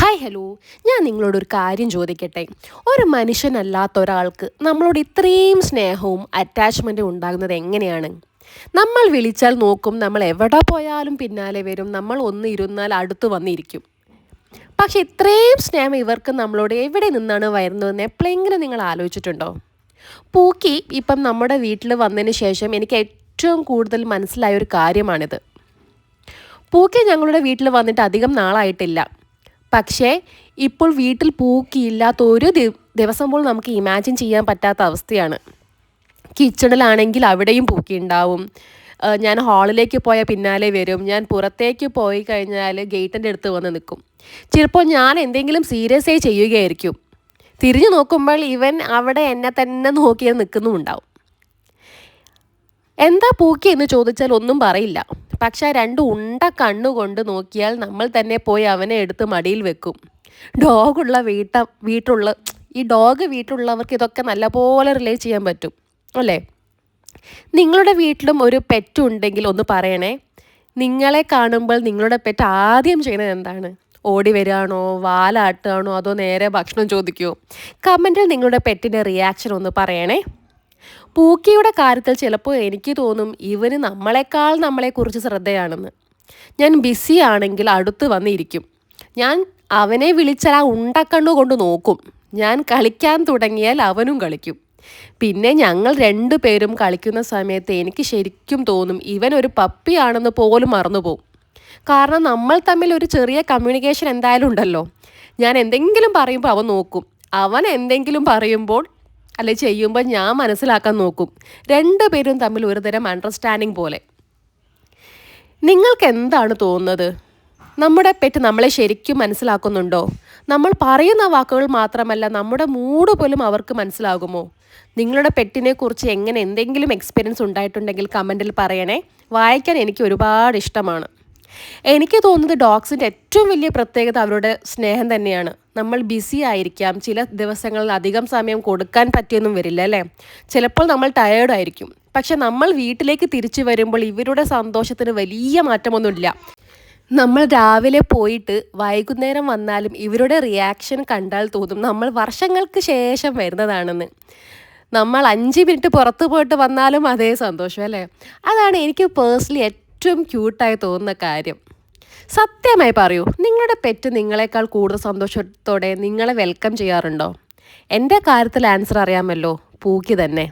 Hi hello. ഞാൻ നിങ്ങളോടൊരു കാര്യം ചോദിക്കട്ടെ. ഒരു മനുഷ്യനല്ലാത്ത ഒരാൾക്ക് നമ്മളോട് ഇത്രയും സ്നേഹവും അറ്റാച്ച്മെൻറ്റും ഉണ്ടാകുന്നത് എങ്ങനെയാണ്? നമ്മൾ വിളിച്ചാൽ നോക്കും, നമ്മൾ എവിടെ പോയാലും പിന്നാലെ വരും, നമ്മൾ ഒന്ന് ഇരുന്നാൽ അടുത്ത് വന്നിരിക്കും. പക്ഷെ ഇത്രയും സ്നേഹം ഇവർക്ക് നമ്മളോട് എവിടെ നിന്നാണ് വരുന്നതെന്ന് എപ്പോഴെങ്കിലും നിങ്ങൾ ആലോചിച്ചിട്ടുണ്ടോ? പൂക്കി ഇപ്പം നമ്മുടെ വീട്ടിൽ വന്നതിന് ശേഷം എനിക്ക് ഏറ്റവും കൂടുതൽ മനസ്സിലായ ഒരു കാര്യമാണിത്. പൂക്കി ഞങ്ങളുടെ വീട്ടിൽ വന്നിട്ട് അധികം നാളായിട്ടില്ല. പക്ഷേ ഇപ്പോൾ വീട്ടിൽ പൂക്കിയില്ലാത്ത ഒരു ദിവസം പോലും നമുക്ക് ഇമാജിൻ ചെയ്യാൻ പറ്റാത്ത അവസ്ഥയാണ്. കിച്ചണിലാണെങ്കിൽ അവിടെയും പൂക്കി ഉണ്ടാവും. ഞാൻ ഹാളിലേക്ക് പോയാൽ പിന്നാലെ വരും. ഞാൻ പുറത്തേക്ക് പോയി കഴിഞ്ഞാൽ ഗേറ്റിൻ്റെ അടുത്ത് വന്ന് നിൽക്കും. ചിലപ്പോൾ ഞാൻ എന്തെങ്കിലും സീരിയസ് ആയി ചെയ്യുകയായിരിക്കും. തിരിഞ്ഞു നോക്കുമ്പോൾ ഇവൻ അവിടെ എന്നെ തന്നെ നോക്കിയാൽ നിൽക്കുന്നുമുണ്ടാവും. എന്താ പൂക്കി എന്ന് ചോദിച്ചാൽ ഒന്നും പറയില്ല. പക്ഷെ ആ രണ്ട് ഉണ്ട കണ്ണുകൊണ്ട് നോക്കിയാൽ നമ്മൾ തന്നെ പോയി അവനെ എടുത്ത് മടിയിൽ വെക്കും. ഡോഗുള്ള വീട്ടുള്ള ഈ ഡോഗ് വീട്ടിലുള്ളവർക്ക് ഇതൊക്കെ നല്ലപോലെ റിലേറ്റ് ചെയ്യാൻ പറ്റും അല്ലേ? നിങ്ങളുടെ വീട്ടിലും ഒരു പെറ്റ് ഉണ്ടെങ്കിൽ ഒന്ന് പറയണേ. നിങ്ങളെ കാണുമ്പോൾ നിങ്ങളുടെ പെറ്റ് ആദ്യം ചെയ്യുന്നത് എന്താണ്? ഓടി വരികയാണോ, വാലാട്ടുകയാണോ, അതോ നേരെ ഭക്ഷണം ചോദിക്കുമോ? കമൻറ്റിൽ നിങ്ങളുടെ പെറ്റിൻ്റെ റിയാക്ഷൻ ഒന്ന് പറയണേ. പൂക്കിയുടെ കാര്യത്തിൽ ചിലപ്പോൾ എനിക്ക് തോന്നും ഇവന് നമ്മളെക്കുറിച്ച് ശ്രദ്ധയാണെന്ന്. ഞാൻ ബിസി ആണെങ്കിൽ അടുത്ത് വന്നിരിക്കും. ഞാൻ അവനെ വിളിച്ചാൽ ആ ഉണ്ടക്കണ്ണു കൊണ്ട് നോക്കും. ഞാൻ കളിക്കാൻ തുടങ്ങിയാൽ അവനും കളിക്കും. പിന്നെ ഞങ്ങൾ രണ്ടുപേരും കളിക്കുന്ന സമയത്ത് എനിക്ക് ശരിക്കും തോന്നും ഇവൻ ഒരു പപ്പിയാണെന്ന് പോലും മറന്നുപോകും. കാരണം നമ്മൾ തമ്മിൽ ഒരു ചെറിയ കമ്മ്യൂണിക്കേഷൻ എന്തായാലും ഉണ്ടല്ലോ. ഞാൻ എന്തെങ്കിലും പറയുമ്പോൾ അവൻ നോക്കും. അവൻ എന്തെങ്കിലും പറയുമ്പോൾ അല്ലെ ചെയ്യുമ്പോൾ ഞാൻ മനസ്സിലാക്കാൻ നോക്കും. രണ്ടുപേരും തമ്മിൽ ഒരുതരം അണ്ടർസ്റ്റാൻഡിങ് പോലെ. നിങ്ങൾക്ക് എന്താണ് തോന്നുന്നത്? നമ്മുടെ പെറ്റ് നമ്മളെ ശരിക്കും മനസ്സിലാക്കുന്നുണ്ടോ? നമ്മൾ പറയുന്ന വാക്കുകൾ മാത്രമല്ല, നമ്മുടെ മൂഡ് പോലും അവർക്ക് മനസ്സിലാകുമോ? നിങ്ങളുടെ പെറ്റിനെ കുറിച്ച് എന്തെങ്കിലും എക്സ്പീരിയൻസ് ഉണ്ടായിട്ടുണ്ടെങ്കിൽ കമൻറ്റിൽ പറയണേ. വായിക്കാൻ എനിക്ക് ഒരുപാട് ഇഷ്ടമാണ്. എനിക്ക് തോന്നുന്നത് ഡോഗ്സിൻ്റെ ഏറ്റവും വലിയ പ്രത്യേകത അവരുടെ സ്നേഹം തന്നെയാണ്. നമ്മൾ ബിസി ആയിരിക്കാം, ചില ദിവസങ്ങളിൽ അധികം സമയം കൊടുക്കാൻ പറ്റിയൊന്നും വരില്ല അല്ലേ? ചിലപ്പോൾ നമ്മൾ ടയേർഡായിരിക്കും. പക്ഷെ നമ്മൾ വീട്ടിലേക്ക് തിരിച്ചു വരുമ്പോൾ ഇവരുടെ സന്തോഷത്തിന് വലിയ മാറ്റമൊന്നുമില്ല. നമ്മൾ രാവിലെ പോയിട്ട് വൈകുന്നേരം വന്നാലും ഇവരുടെ റിയാക്ഷൻ കണ്ടാൽ തോന്നും നമ്മൾ വർഷങ്ങൾക്ക് ശേഷം വരുന്നതാണെന്ന്. നമ്മൾ 5 മിനിറ്റ് പുറത്ത് പോയിട്ട് വന്നാലും അതേ സന്തോഷം അല്ലേ? അതാണ് എനിക്ക് പേഴ്സണലി ഏറ്റവും ക്യൂട്ടായി തോന്നുന്ന കാര്യം. സത്യമായി പറയൂ, നിങ്ങളുടെ പെറ്റ് നിങ്ങളെക്കാൾ കൂടുതൽ സന്തോഷത്തോടെ നിങ്ങളെ വെൽക്കം ചെയ്യാറുണ്ടോ? എൻ്റെ കാര്യത്തിൽ ആൻസർ അറിയാമല്ലോ, പൂക്കി തന്നെ.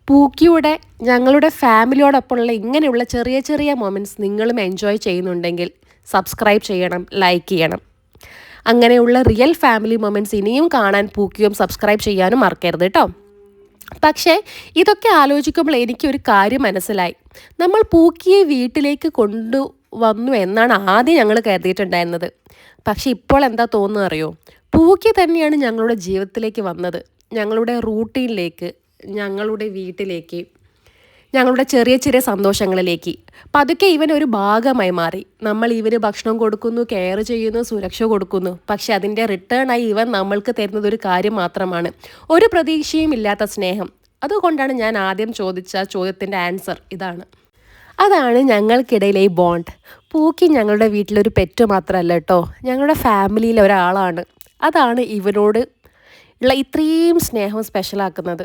പൂക്കിയുടെ ഞങ്ങളുടെ ഫാമിലിയോടൊപ്പമുള്ള ഇങ്ങനെയുള്ള ചെറിയ ചെറിയ മൊമെൻറ്റ്സ് നിങ്ങളും എൻജോയ് ചെയ്യുന്നുണ്ടെങ്കിൽ സബ്സ്ക്രൈബ് ചെയ്യണം, ലൈക്ക് ചെയ്യണം. അങ്ങനെയുള്ള റിയൽ ഫാമിലി മൊമെൻറ്റ്സ് ഇനിയും കാണാൻ പൂക്കിയും സബ്സ്ക്രൈബ് ചെയ്യാനും മറക്കരുത് കേട്ടോ. പക്ഷേ ഇതൊക്കെ ആലോചിക്കുമ്പോൾ എനിക്കൊരു കാര്യം മനസ്സിലായി. നമ്മൾ പൂക്കിയെ വീട്ടിലേക്ക് കൊണ്ടുവന്നു എന്നാണ് ആദ്യം ഞങ്ങൾ കരുതിയിട്ടുണ്ടായിരുന്നത്. പക്ഷെ ഇപ്പോൾ എന്താ തോന്നുന്നത് അറിയോ? പൂക്കി തന്നെയാണ് ഞങ്ങളുടെ ജീവിതത്തിലേക്ക് വന്നത്, ഞങ്ങളുടെ റൂട്ടീനിലേക്ക്, ഞങ്ങളുടെ വീട്ടിലേക്ക്, ഞങ്ങളുടെ ചെറിയ ചെറിയ സന്തോഷങ്ങളിലേക്ക്. പതുക്കെ ഇവൻ ഒരു ഭാഗമായി മാറി. നമ്മൾ ഇവന് ഭക്ഷണം കൊടുക്കുന്നു, കെയർ ചെയ്യുന്നു, സുരക്ഷ കൊടുക്കുന്നു. പക്ഷെ അതിൻ്റെ റിട്ടേണായി ഇവൻ നമ്മൾക്ക് തരുന്നത് ഒരു കാര്യം മാത്രമാണ്, ഒരു പ്രതീക്ഷയും ഇല്ലാത്ത സ്നേഹം. അതുകൊണ്ടാണ് ഞാൻ ആദ്യം ചോദിച്ച ചോദ്യത്തിൻ്റെ ആൻസർ ഇതാണ്. അതാണ് ഞങ്ങൾക്കിടയിലെ ഈ ബോണ്ട്. പൂക്കി ഞങ്ങളുടെ വീട്ടിലൊരു പെറ്റ് മാത്രമല്ല കേട്ടോ, ഞങ്ങളുടെ ഫാമിലിയിലെ ഒരാളാണ്. അതാണ് ഇവനോട് ഉള്ള ഇത്രയും സ്നേഹം സ്പെഷ്യലാക്കുന്നത്.